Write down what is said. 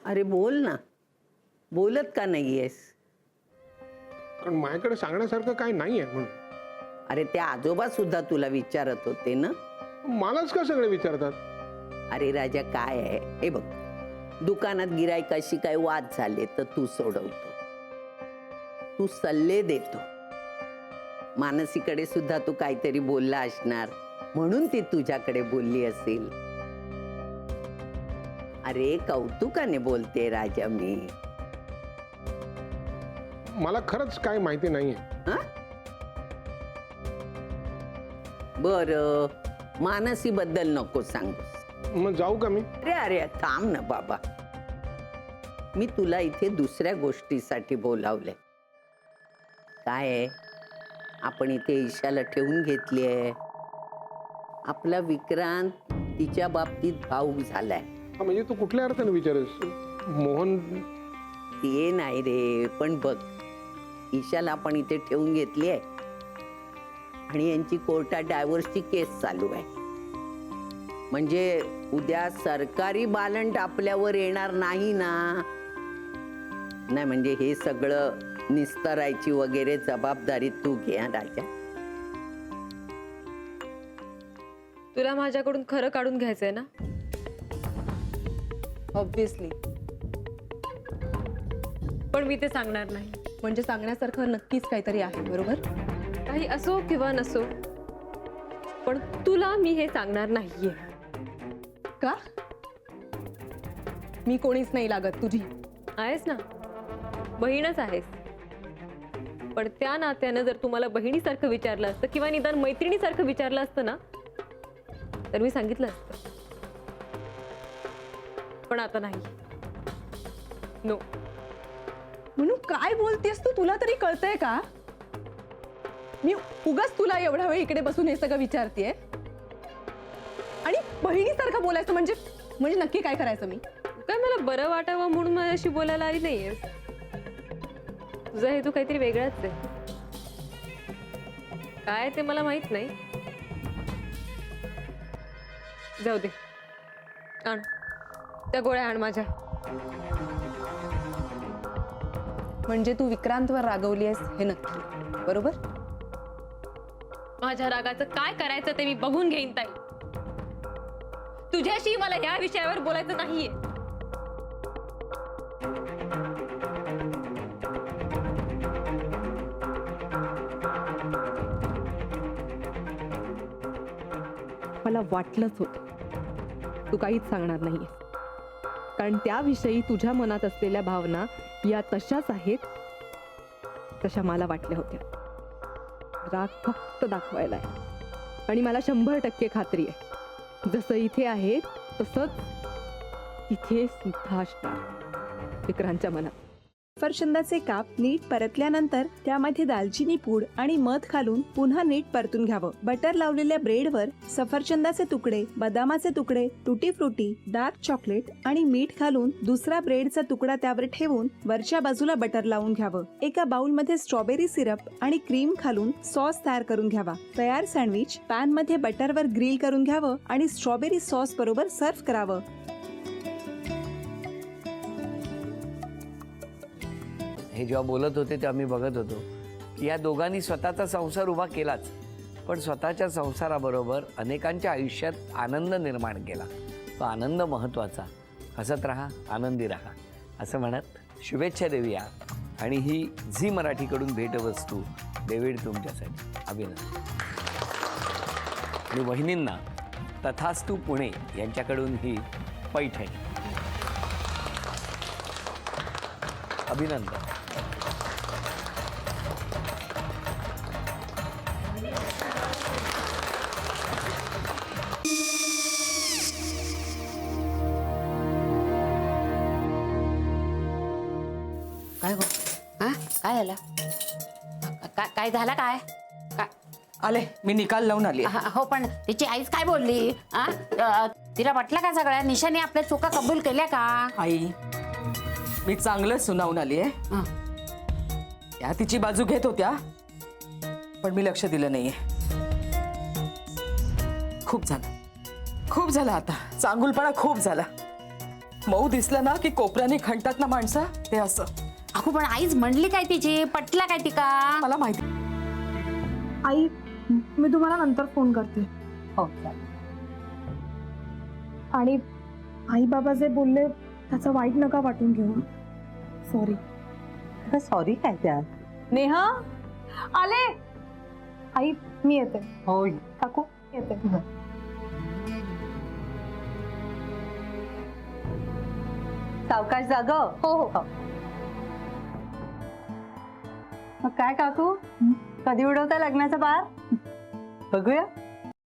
अरे बोल ना, बोलत का नाहीयेस? कारण माझ्याकडे सांगण्यासारखं काही नाही आहे म्हणून. अरे ते आजोबा सुद्धा तुला विचारत होते ना. मलाच का सगळे विचारतात? अरे राजा काय आहे हे बघ, दुकानात गिरायकाशी काय वाद झाले तर तू सोडवतो, तू सल्ले देतो. मानसीकडे सुद्धा तू काहीतरी बोलला असणार म्हणून ती तुझ्याकडे बोलली असेल. अरे कौतुकाने बोलते राजा मी. मला खरंच काही माहिती नाहीये. बर, मानसी बद्दल नको सांगूस. मग जाऊ का मी? अरे अरे थांब ना बाबा, मी तुला इथे दुसऱ्या गोष्टीसाठी बोलावले. काय आहे, आपण इथे ईशाला ठेवून घेतली आहे. आपला विक्रांत तिच्या बाबतीत भावूक झालाय. म्हणजे तू कुठल्या अर्थाने विचारस? मोहन ते नाही रे, पण बघ, ईशाला आपण इथे ठेवून घेतली आहे आणि यांची कोर्टात डायव्होर्सची केस चालू आहे. म्हणजे उद्या सरकारी बालंट आपल्यावर येणार नाही ना. नाही म्हणजे हे सगळं निस्तरायची वगैरे जबाबदारी तू घे राजा. तुला माझ्याकडून खरं काढून घ्यायचंय ना? ऑब्विसली. पण मी ते सांगणार नाही. म्हणजे सांगण्यासारखं नक्कीच काहीतरी आहे, बरोबर? काही असो किंवा नसो, पण तुला मी हे सांगणार नाहीये. का? मी कोणीच नाही लागत तुझी. आहेस ना, बहीणच आहेस. पण त्या नात्यानं जर तुम्हाला बहिणीसारखं विचारलं असतं किंवा निदान मैत्रिणीसारखं विचारलं असतं ना, तर मी सांगितलं असतं. पण आता नाही. नो. म्हणून काय बोलतेस तू? तुला तरी कळतंय का? मी उगाच तुला एवढा वेळ इकडे बसून हे सगळं विचारतेय. आणि बहिणीसारखं बोलायचं म्हणजे म्हणजे नक्की काय करायचं मी? काय मला बरं वाटावं म्हणून माझ्याशी बोलायला आली नाहीये. तुझा हेतू काहीतरी वेगळाच आहे. काय ते मला माहित नाही. जाऊ दे, आण त्या गोळ्या, आण माझ्या. म्हणजे तू विक्रांतवर रागवली आहेस हे नक्की, बरोबर? माझ्या रागाचं काय करायचं ते मी बघून घेईन ताई. तुझ्याशी मला या विषयावर बोलायचं नाहीये. मला वाटलंच होतं तू काहीच सांगणार नाहीये, कारण त्याविषयी तुझ्या मनात असलेल्या भावना या तशाच आहेत तशा मला वाटल्या होत्या. राग फक्त दाखवायला आहे आणि मला 100% खात्री आहे जसं इथे आहे तसंच तिथे सुद्धा असणार विक्रांतच्या मनात. सफरचंदाचे काप नीट परतल्यानंतर त्यामध्ये दालचिनी पूड आणि मध घालून पुन्हा नीट परतून घ्यावं. बटर लावलेल्या ब्रेडवर सफरचंदाचे तुकडे, बदामाचे तुकडे, टुटी फ्रुटी, डार्क चॉकलेट आणि मीठ घालून दुसरा ब्रेडचा तुकडा त्यावर ठेवून वरच्या बाजूला बटर लावून घ्यावं. एका बाउलमध्ये स्ट्रॉबेरी सिरप आणि क्रीम घालून सॉस तयार करून घ्यावा. तयार सँडविच पॅन मध्ये बटरवर ग्रिल करून घ्यावं आणि स्ट्रॉबेरी सॉस बरोबर सर्व्ह करावं. हे जेव्हा बोलत होते तेव्हा मी बघत होतो की या दोघांनी स्वतःचा संसार उभा केलाच, पण स्वतःच्या संसाराबरोबर अनेकांच्या आयुष्यात आनंद निर्माण केला. तो आनंद महत्त्वाचा. हसत राहा, आनंदी राहा असं म्हणत शुभेच्छा देऊया. आणि ही झी मराठीकडून भेटवस्तू डेव्हिड तुमच्यासाठी. अभिनंदन. आणि वहिनींना तथास्तू पुणे यांच्याकडून ही पैठणी. अभिनंदन. काय गो? हा काय झालं? काय झालं? काय काय आले, मी निकाल लावून आली. हो, पण तिची आईच काय बोलली? तिला वाटलं का सगळ्या निशाने आपल्या चुका कबूल केल्या का? आई, मी चांगलंच सुनावून आली आहे. त्या तिची बाजू घेत होत्या, पण मी लक्ष दिलं नाहीये. खूप झालं आता. चांगुलपणा खूप झाला. मऊ दिसलं ना की कोपऱ्याने खणतात ना माणसं, ते असं. अगो पण आईच म्हणली काय तिची, पटला काय ती का? मला माहिती. आई मी तुम्हाला नंतर फोन करते. हो आणि आई बाबा जे बोलले त्याचं वाईट नका वाटून घेऊ. सॉरी. सॉरी काय त्या? नेहा आले. आई मी येते. हो काकू येते. सावकाश जाग. हो हो. मग काय काकू, कधी उडवता लग्नाचा बार? बघूया.